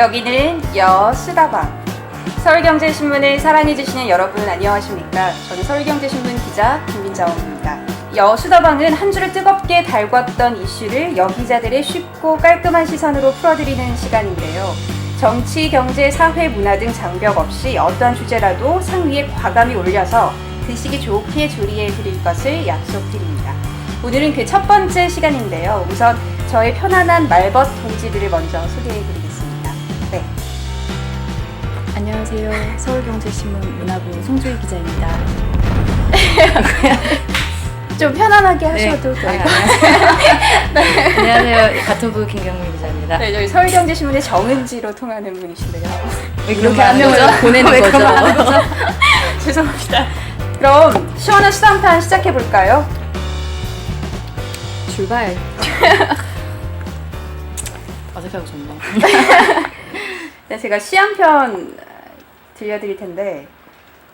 여기는 여수다방. 서울경제신문을 사랑해주시는 여러분 안녕하십니까? 저는 서울경제신문 기자 김민자원입니다. 여수다방은 한 주를 뜨겁게 달궜던 이슈를 여기자들의 쉽고 깔끔한 시선으로 풀어드리는 시간인데요. 정치, 경제, 사회, 문화 등 장벽 없이 어떠한 주제라도 상위에 과감히 올려서 드시기 좋게 조리해드릴 것을 약속드립니다. 오늘은 그 첫 번째 시간인데요. 우선 저의 편안한 말벗 동지들을 먼저 소개해드리겠습니다. 네. 안녕하세요. 서울경제신문 문화부 송주희 기자입니다. 좀 편안하게 하셔도 돼요. 네. 안녕하세요. 같은 부 김경민 기자입니다. 네, 저희 서울경제신문의 정은지로 통하는 분이신데요. 왜 그렇게 한 명을 보내는 거죠? 죄송합니다. 그럼 시원한 수다 한 판 시작해볼까요? 출발. 어색하고 좋네. 네, 제가 시 한 편 들려드릴 텐데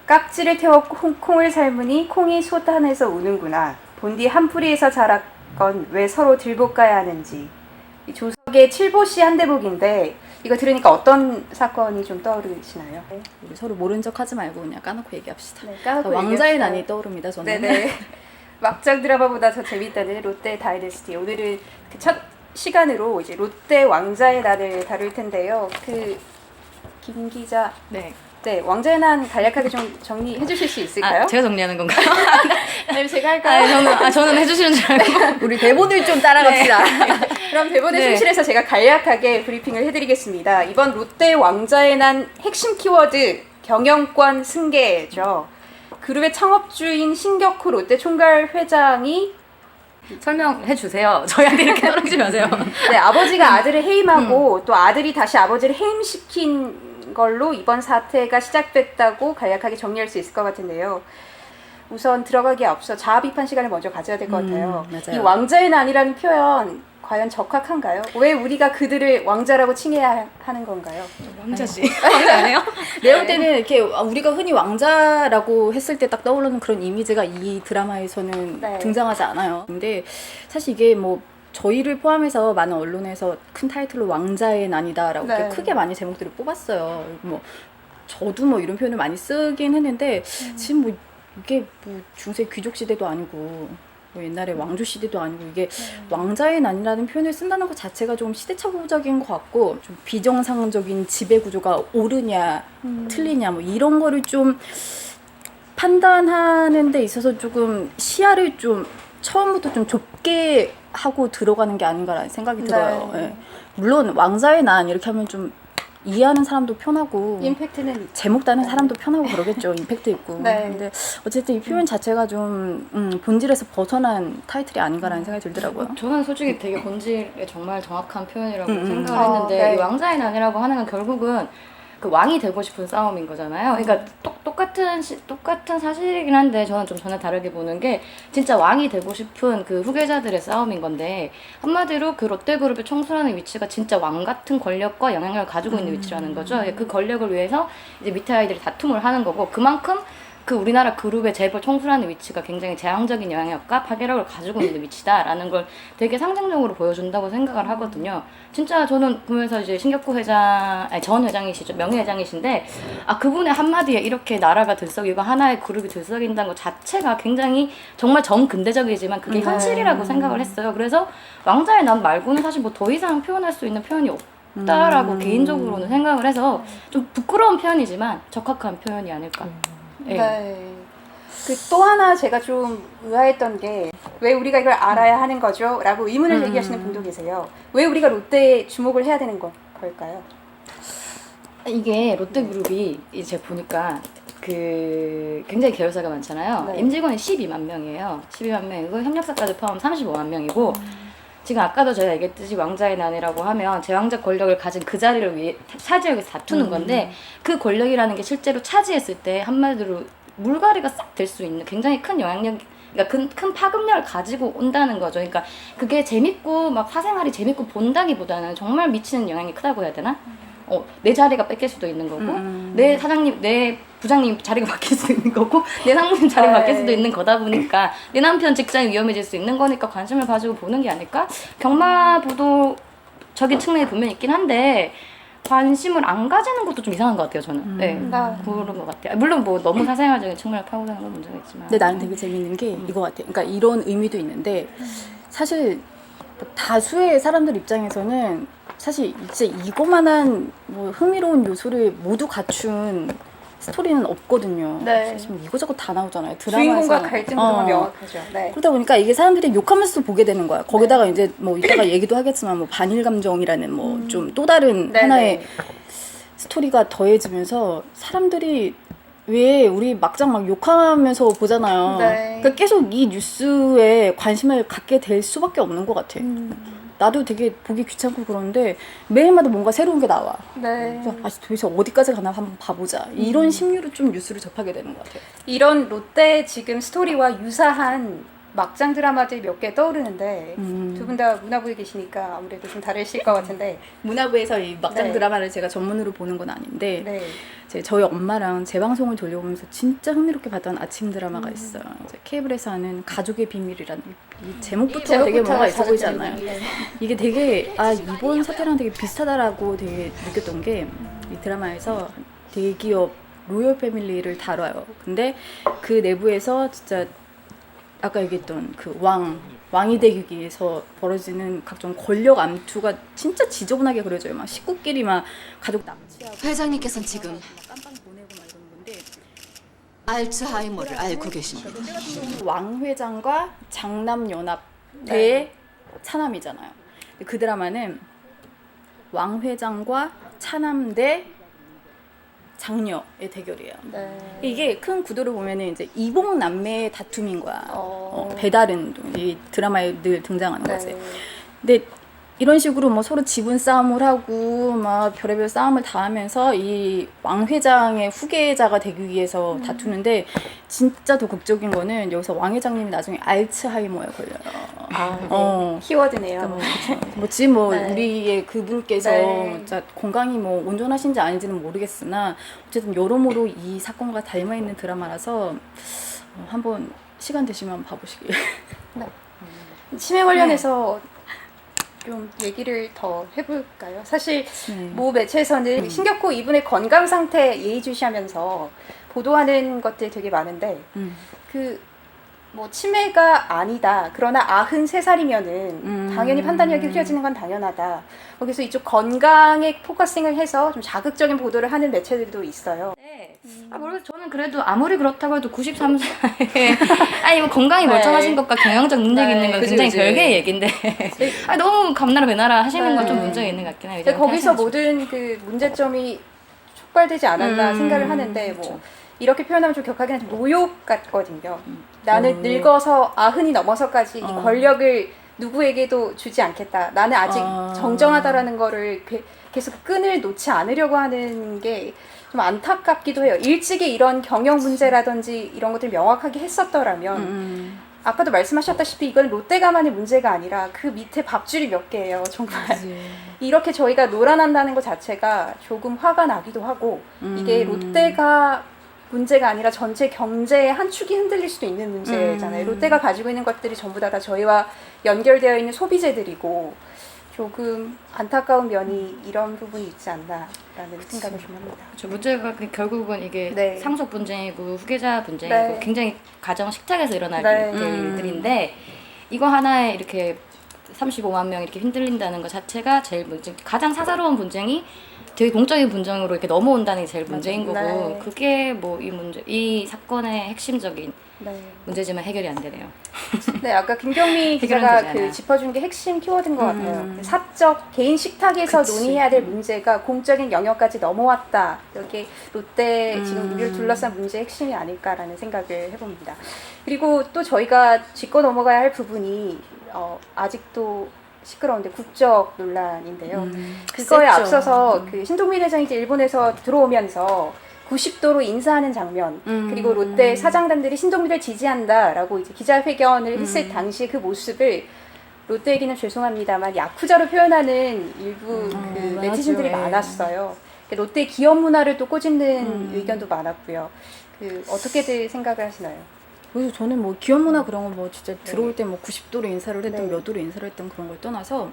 깍지를 태워 콩을 삶으니 콩이 솥안에서 우는구나. 본디 한 뿌리에서 자랐건 왜 서로 들볶아야 하는지. 이 조석의 칠보시 한 대목인데 이거 들으니까 어떤 사건이 좀 떠오르시나요? 우리 서로 모른 척 하지 말고 그냥 까놓고 얘기합시다. 네, 까놓고 왕자의 얘기합시다. 난이 떠오릅니다. 저는. 네네. 막장 드라마보다 더 재밌다는 롯데 다이내스티. 오늘은 그 첫 시간으로 이제 롯데 왕자의 난을 다룰 텐데요. 김 기자. 네. 네, 왕자의 난 간략하게 좀 정리해 주실 수 있을까요? 아, 제가 정리하는 건가요? 아니면 제가 할까요? 저는 해주시는 줄 알고. 우리 대본을 좀 따라갑시다. 그럼 대본에 네. 충실해서 제가 간략하게 브리핑을 해드리겠습니다. 이번 롯데 왕자의 난 핵심 키워드 경영권 승계죠. 그룹의 창업주인 신격호 롯데 총괄 회장이 설명해 주세요. 저희한테 이렇게 떨어지지 마세요. 네, 아버지가 아들을 해임하고 또 아들이 다시 아버지를 해임시킨 걸로 이번 사태가 시작됐다고 간략하게 정리할 수 있을 것 같은데요. 우선 들어가기에 앞서 자아 비판 시간을 먼저 가져야 될 것 같아요. 맞아요. 이 왕자의 난이라는 표현 과연 적합한가요? 왜 우리가 그들을 왕자라고 칭해야 하는 건가요? 왕자지. 왕자 아니에요? 내가 볼 네. 때는 이렇게 우리가 흔히 왕자라고 했을 때 딱 떠오르는 그런 이미지가 이 드라마에서는 네. 등장하지 않아요. 근데 사실 이게 뭐 저희를 포함해서 많은 언론에서 큰 타이틀로 왕자의 난이다라고 네. 이렇게 크게 많이 제목들을 뽑았어요. 뭐 저도 뭐 이런 표현을 많이 쓰긴 했는데 지금 뭐 이게 뭐 중세 귀족 시대도 아니고 뭐 옛날에 왕조 시대도 아니고 이게 왕자의 난이라는 표현을 쓴다는 것 자체가 좀 시대착오적인 것 같고 좀 비정상적인 지배 구조가 옳으냐 틀리냐 뭐 이런 거를 좀 판단하는 데 있어서 조금 시야를 좀 처음부터 좀 좁게 하고 들어가는 게 아닌가라는 생각이 들어요. 네. 예. 물론 왕자의 난 이렇게 하면 좀 이해하는 사람도 편하고 임팩트는 있죠. 제목 따는 사람도 편하고 그러겠죠. 임팩트 있고. 네. 근데 어쨌든 이 표현 자체가 좀 본질에서 벗어난 타이틀이 아닌가라는 생각이 들더라고요. 저는 솔직히 되게 본질에 정말 정확한 표현이라고 생각을 아, 했는데 네. 이 왕자의 난이라고 하는 건 결국은 그 왕이 되고 싶은 싸움인 거잖아요. 그러니까 똑같은 사실이긴 한데 저는 좀 전혀 다르게 보는 게 진짜 왕이 되고 싶은 그 후계자들의 싸움인 건데 한마디로 그 롯데그룹의 총수라는 위치가 진짜 왕 같은 권력과 영향력을 가지고 있는 위치라는 거죠. 그 권력을 위해서 이제 밑에 아이들이 다툼을 하는 거고 그만큼 그 우리나라 그룹의 재벌 총수라는 위치가 굉장히 재앙적인 영향력과 파괴력을 가지고 있는 위치다라는 걸 되게 상징적으로 보여준다고 생각을 하거든요. 진짜 저는 보면서 이제 신격호 회장, 아니 전 회장이시죠, 명예회장이신데 아 그분의 한마디에 이렇게 나라가 들썩이고 하나의 그룹이 들썩인다는 것 자체가 굉장히 정말 정근대적이지만 그게 현실이라고 생각을 했어요. 그래서 왕자의 난 말고는 사실 뭐 더 이상 표현할 수 있는 표현이 없다라고 개인적으로는 생각을 해서 좀 부끄러운 표현이지만 적합한 표현이 아닐까. 네. 네. 그 또 하나 제가 좀 의아했던 게 왜 우리가 이걸 알아야 하는 거죠? 라고 의문을 제기하시는 분도 계세요. 왜 우리가 롯데에 주목을 해야 되는 걸까요? 이게 롯데그룹이 이제 보니까 그 굉장히 계열사가 많잖아요. 네. 임직원이 12만 명이에요. 12만 명이고 협력사까지 포함 35만 명이고 지금 아까도 제가 얘기했듯이 왕자의 난이라고 하면 제왕적 권력을 가진 그 자리를 위해 차지하기 위해서 다투는 건데 그 권력이라는 게 실제로 차지했을 때 한마디로 물갈이가 싹 될 수 있는 굉장히 큰 영향력, 그러니까 큰 파급력을 가지고 온다는 거죠. 그러니까 그게 재밌고 막 사생활이 재밌고 본다기보다는 정말 미치는 영향이 크다고 해야 되나? 내 자리가 뺏길 수도 있는 거고 내 사장님, 내 부장님 자리가 바뀔 수도 있는 거고 내 상무님 자리가 바뀔 수도 있는 거다 보니까 내 남편 직장이 위험해질 수 있는 거니까 관심을 가지고 보는 게 아닐까? 경마보도적인 측면이 분명히 있긴 한데 관심을 안 가지는 것도 좀 이상한 것 같아요, 저는. 네, 그런 것 같아요. 물론 뭐 너무 사생활적인 측면을 파고드는 건 문제가 있지만. 근데 나는 되게 재밌는 게 이거 같아. 그러니까 이런 의미도 있는데 사실 뭐 다수의 사람들 입장에서는 사실 진짜 이거만한 뭐 흥미로운 요소를 모두 갖춘 스토리는 없거든요. 네. 사실 뭐 이거저거 다 나오잖아요. 드라마에서. 주인공과 갈등 구도가 명확하죠. 네. 그러다 보니까 이게 사람들이 욕하면서도 보게 되는 거야. 거기다가 이제 뭐 이따가 얘기도 하겠지만 뭐 반일 감정이라는 뭐 좀 또 다른 네, 하나의 네. 스토리가 더해지면서 사람들이 왜 우리 막장 막 욕하면서 보잖아요. 네. 그러니까 계속 이 뉴스에 관심을 갖게 될 수밖에 없는 것 같아. 나도 되게 보기 귀찮고 그러는데 매일마다 뭔가 새로운 게 나와. 네. 그래서 아, 도대체 어디까지 가나 한번 봐보자. 이런 심리로 좀 뉴스를 접하게 되는 것 같아요. 이런 롯데 지금 스토리와 유사한 막장 드라마들이 몇 개 떠오르는데 두 분 다 문화부에 계시니까 아무래도 좀 다르실 것 같은데 문화부에서 이 막장 네. 드라마를 제가 전문으로 보는 건 아닌데 네. 저희 엄마랑 재방송을 돌려보면서 진짜 흥미롭게 봤던 아침 드라마가 있어요. 이제 케이블에서 하는 가족의 비밀이라는 이 제목부터 되게 뭔가 있어 보이지 않나요? 네. 이게 되게 아 이번 사태랑 되게 비슷하다라고 되게 느꼈던 게 이 드라마에서 대기업 로열 패밀리를 다뤄요. 근데 그 내부에서 진짜 아까 얘기했던 그 왕이 되기 위해서 벌어지는 각종 권력 암투가 진짜 지저분하게 그려져요. 막 식구끼리 막 가족 납치하고 회장님께서는 지금 깜빵 보내고 막 이런 건데 알츠하이머를 앓고 계십니다. 왕 회장과 장남 연합 대 차남이잖아요. 근데 그 드라마는 왕 회장과 차남 대 장녀의 대결이에요. 네. 이게 큰 구도를 보면은 이제 이복 남매의 다툼인 거야. 배달은 이 드라마에 늘 등장하는 거지. 네. 근데 이런 식으로 뭐 서로 지분 싸움을 하고 막 별의별 싸움을 다 하면서 이 왕 회장의 후계자가 되기 위해서 다투는데 진짜 더 극적인 거는 여기서 왕 회장님이 나중에 알츠하이머에 걸려요. 아, 네. 키워드네요. 뭐지 뭐 네. 우리의 그분께서 네. 진짜 건강이 뭐 온전하신지 아닌지는 모르겠으나 어쨌든 여러모로 이 사건과 닮아 있는 드라마라서 한번 시간 되시면 한번 봐보시길. 치매 관련해서 좀 얘기를 더 해볼까요? 사실 모 매체에서는 신격호 이분의 건강 상태 예의주시하면서 보도하는 것들이 되게 많은데 그 뭐 치매가 아니다. 그러나 93살이면은 당연히 판단력이 흐려지는 건 당연하다. 그래서 이쪽 건강에 포커싱을 해서 좀 자극적인 보도를 하는 매체들도 있어요. 네. 아, 모르겠어요. 저는 그래도 아무리 그렇다고 해도 93살에 아니 뭐 건강이 멀쩡하신 것과 경영적 능력이 네, 있는 건 그치, 굉장히 그치. 별개의 얘기인데 아, 너무 감나라 배나라 하시는 건 좀 네. 문제가 있는 것 같긴 해요. 근데 거기서 하시는 모든 그 문제점이 촉발되지 않았나 생각을 하는데 뭐 이렇게 표현하면 좀 격하긴 하지만 모욕 같거든요. 나는 늙어서 90이 넘어서까지 이 권력을 누구에게도 주지 않겠다. 나는 아직 정정하다라는 거를 계속 끈을 놓지 않으려고 하는 게 좀 안타깝기도 해요. 일찍이 이런 경영 문제라든지 이런 것들 명확하게 했었더라면 아까도 말씀하셨다시피 이건 롯데가만의 문제가 아니라 그 밑에 밥줄이 몇 개예요. 정말 이렇게 저희가 놀아난다는 것 자체가 조금 화가 나기도 하고 이게 롯데가 문제가 아니라 전체 경제의 한 축이 흔들릴 수도 있는 문제잖아요. 롯데가 가지고 있는 것들이 전부 다 저희와 연결되어 있는 소비재들이고 조금 안타까운 면이 이런 부분이 있지 않나라는 생각을 좀 합니다. 그렇죠. 문제가 결국은 이게 네. 상속 분쟁이고 후계자 분쟁이고 네. 굉장히 가정 식탁에서 일어날 네. 일들인데 이거 하나에 이렇게 35만 명 이렇게 흔들린다는 것 자체가 제일 문제. 가장 사사로운 분쟁이 되게 공적인 분쟁으로 이렇게 넘어온다는 게 제일 문제인 거고 네. 그게 뭐 이 사건의 핵심적인 네. 문제지만 해결이 안 되네요. 네, 아까 김경미 해결은 기자가 되지 그 않아요. 짚어준 게 핵심 키워드인 것 같아요. 사적 개인 식탁에서 논의해야 될 문제가 공적인 영역까지 넘어왔다. 여기 롯데 지금 우리를 둘러싼 문제의 핵심이 아닐까라는 생각을 해봅니다. 그리고 또 저희가 짚고 넘어가야 할 부분이 아직도 시끄러운데 국적 논란인데요. 그거에 셌죠. 앞서서 그 신동민 회장이 이제 일본에서 들어오면서 90도로 인사하는 장면 그리고 롯데 사장단들이 신동민을 지지한다라고 이제 기자회견을 했을 당시 그 모습을 롯데에게는 죄송합니다만 야쿠자로 표현하는 일부 그 네티즌들이 맞아요. 많았어요. 롯데 기업 문화를 또 꼬집는 의견도 많았고요. 그 어떻게들 생각을 하시나요? 그래서 저는 뭐 기업 문화 그런 거 뭐 진짜 들어올 때 뭐 90도로 인사를 했던 네. 몇 도로 인사를 했던 그런 걸 떠나서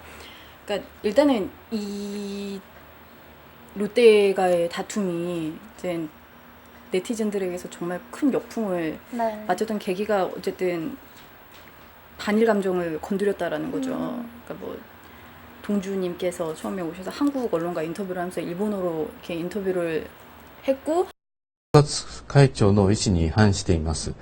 그러니까 일단은 이 롯데가의 다툼이 이제 네티즌들에게서 정말 큰 역풍을 네. 맞았던 계기가 어쨌든 반일 감정을 건드렸다라는 거죠. 그러니까 뭐 동주님께서 처음에 오셔서 한국 언론과 인터뷰를 하면서 일본어로 이렇게 인터뷰를 했고 活会長の意思に反しています。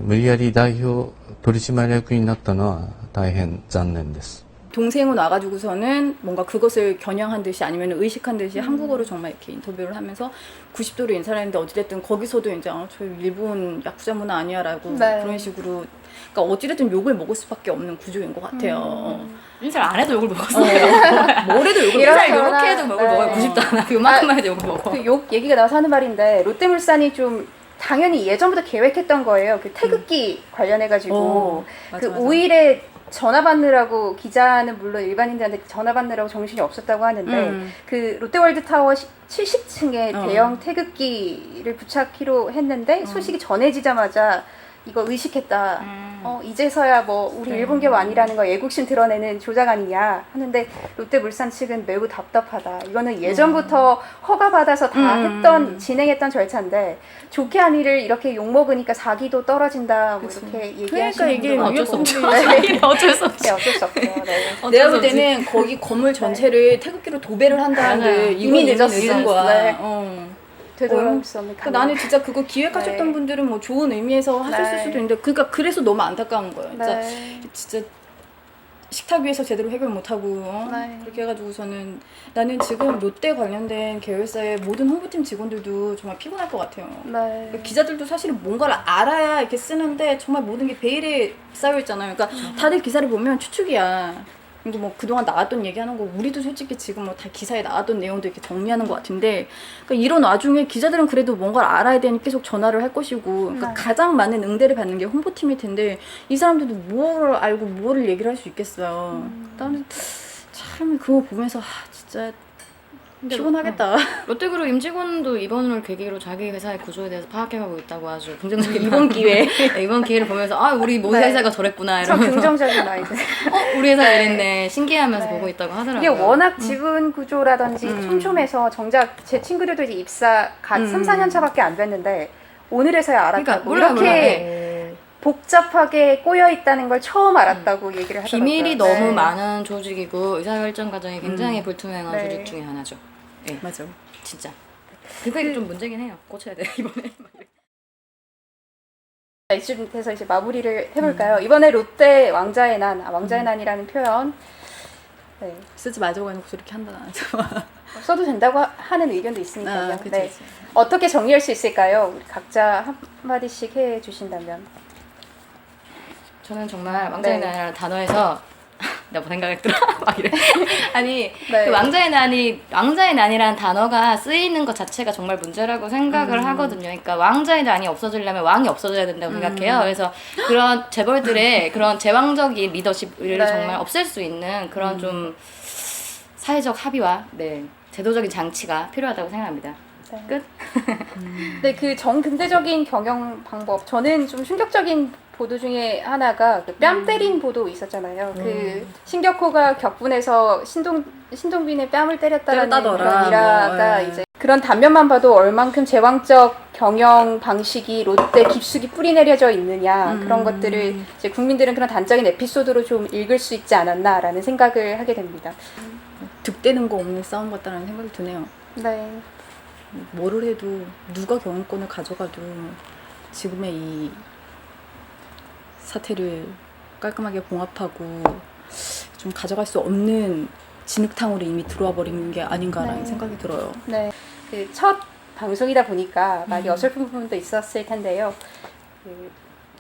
無理やり代表取締役になったのは大変残念です。 동생은 와가지고서는 뭔가 그것을 겨냥한 듯이 아니면 의식한 듯이 한국어로 정말 이렇게 인터뷰를 하면서 90도로 인사를 했는데 어찌됐든 거기서도 이제 저 일본 야쿠자 문화 아니야라고 네. 그런 식으로 그러니까 어찌됐든 욕을 먹을 수밖에 없는 구조인 것 같아요. 인사를 안 해도 욕을 먹었어요. 뭘 해도 욕을 이런 먹어요. 인사를 이렇게 해도 욕을 네. 먹어요. 90도 안 하고 요만큼만 해도 욕을 먹어. 그 욕 얘기가 나와서 하는 말인데 롯데물산이 좀 당연히 예전부터 계획했던 거예요. 그 태극기 관련해가지고 맞아, 그 맞아. 5일에 전화 받느라고 기자는 물론 일반인들한테 전화 받느라고 정신이 없었다고 하는데 그 롯데월드타워 70층에 대형 태극기를 부착키로 했는데 소식이 전해지자마자 이거 의식했다. 이제서야 뭐 우리 일본계 아니라는 거 애국심 드러내는 조작 아니냐 하는데 롯데물산 측은 매우 답답하다. 이거는 예전부터 허가받아서 다 진행했던 절차인데 좋게 한 일을 이렇게 욕먹으니까 사기도 떨어진다. 뭐 이렇게 그러니까 얘기하시는 이게 분도 어쩔 수 없죠. 네. 어쩔 수 없죠. 네, 어쩔 수 없죠. 네. 내가 볼 때는 거기 건물 전체를 태극기로 도배를 한다는데 맞아요. 이미 늦은 거야. 네. 어. 되돌아올 수 없는 그러니까 나는 진짜 그거 기획하셨던 네. 분들은 뭐 좋은 의미에서 하셨을 네. 수도 있는데 그러니까 그래서 너무 안타까운 거예요. 진짜 네. 진짜 식탁 위에서 제대로 해결 못하고 네. 그렇게 해가지고서는 나는 지금 롯데 관련된 계열사의 모든 홍보팀 직원들도 정말 피곤할 것 같아요. 네. 기자들도 사실은 뭔가를 알아야 이렇게 쓰는데 정말 모든 게 베일에 쌓여 있잖아요. 그러니까 다들 기사를 보면 추측이야. 이거 뭐 그동안 나왔던 얘기하는 거 우리도 솔직히 지금 뭐 다 기사에 나왔던 내용도 이렇게 정리하는 것 같은데 그러니까 이런 와중에 기자들은 그래도 뭔가를 알아야 되니 계속 전화를 할 것이고 그러니까 네. 가장 많은 응대를 받는 게 홍보팀일 텐데 이 사람들도 뭘 알고 뭐를 얘기를 할 수 있겠어요. 나는 참 그거 보면서 진짜 피곤하겠다. 롯데그룹 임직원도 이번을 계기로 자기 회사의 구조에 대해서 파악해가고 있다고 아주 긍정적인 이번 기회에. 네, 이번 기회를 보면서 우리 모세 네. 회사가 저랬구나 참 이러면서 긍정적인 마인드. 우리 회사 네. 이랬네 신기해하면서 네. 보고 있다고 하더라고요. 이게 워낙 지분 구조라든지 촘촘해서 정작 제 친구들도 이제 입사 3, 4년 차밖에 안 됐는데 오늘에서야 알았다고. 그러니까 몰라요, 이렇게 복잡하게 꼬여 있다는 걸 처음 알았다고 얘기를 하더라고요. 비밀이 네. 너무 많은 조직이고 의사결정 과정이 굉장히 불투명한 네. 조직 중에 하나죠. 네. 맞아. 진짜. 그게 좀 문제긴 해요. 고쳐야 돼 이번에. 이쯤에서 이제 마무리를 해볼까요? 이번에 롯데 왕자의 난, 왕자의 난이라는 표현 네. 쓰지 말자고 해놓고 이렇게 한다. 써도 된다고 하는 의견도 있으니까요. 그치, 네. 그치. 어떻게 정리할 수 있을까요? 우리 각자 한마디씩 해주신다면. 저는 정말 왕자의 네. 난이라는 단어에서 내가 뭐 생각이 들어 막 이래. 아니 네. 그 왕자의 난이라는 단어가 쓰이는 것 자체가 정말 문제라고 생각을 하거든요. 그러니까 왕자의 난이 없어지려면 왕이 없어져야 된다고 생각해요. 그래서 그런 재벌들의 그런 제왕적인 리더십을 네. 정말 없앨 수 있는 그런 좀 사회적 합의와 제도적인 장치가 필요하다고 생각합니다. 네. 끝. 근데 그 정근대적인 경영 방법, 저는 좀 충격적인 보도 중에 하나가 그 뺨 때린 보도 있었잖아요. 그 신격호가 격분해서 신동빈의 뺨을 때렸다라는 때렸다더라. 그런 일화가 뭐, 이제 그런 단면만 봐도 얼만큼 제왕적 경영 방식이 롯데 깊숙이 뿌리내려져 있느냐 그런 것들을 이제 국민들은 그런 단적인 에피소드로 좀 읽을 수 있지 않았나라는 생각을 하게 됩니다. 득되는 거 없는 싸움 같다는 생각이 드네요. 네. 뭐를 해도 누가 경영권을 가져가도 지금의 이 사태를 깔끔하게 봉합하고 좀 가져갈 수 없는 진흙탕으로 이미 들어와 버리는 게 아닌가라는 네. 생각이 들어요. 네. 그 첫 방송이다 보니까 많이 어설픈 부분도 있었을 텐데요. 그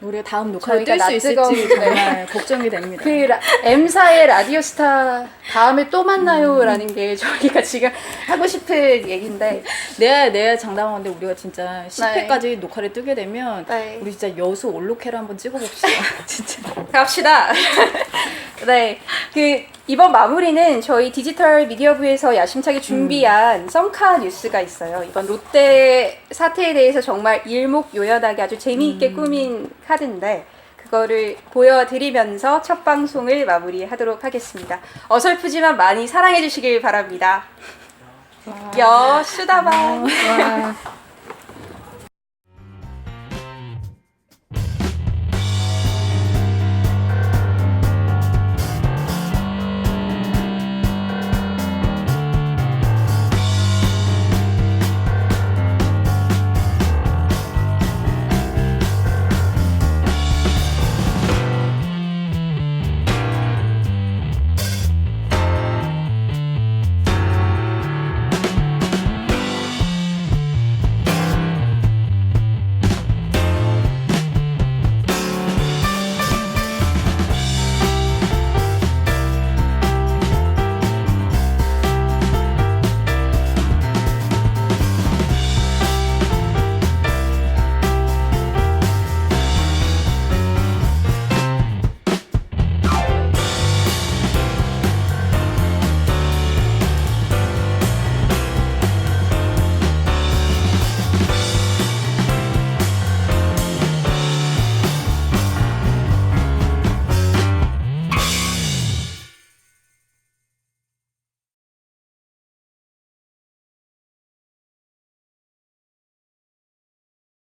우리가 다음 녹화를 저희가 뜰 수 낯뜨거운- 있을지 정말 걱정이 됩니다. 그 M사의 라디오스타 다음에 또 만나요라는 게 저희가 지금 하고 싶은 얘기인데 내가 장담하는데 우리가 진짜 10회까지 녹화를 뜨게 되면 네. 우리 진짜 여수 올로케를 한번 찍어봅시다. 진짜. 갑시다. 네, 그 이번 마무리는 저희 디지털 미디어부에서 야심차게 준비한 썬카 뉴스가 있어요. 이번 롯데 사태에 대해서 정말 일목요연하게 아주 재미있게 꾸민 카드인데 그거를 보여드리면서 첫 방송을 마무리하도록 하겠습니다. 어설프지만 많이 사랑해 주시길 바랍니다. 여수다방. 와.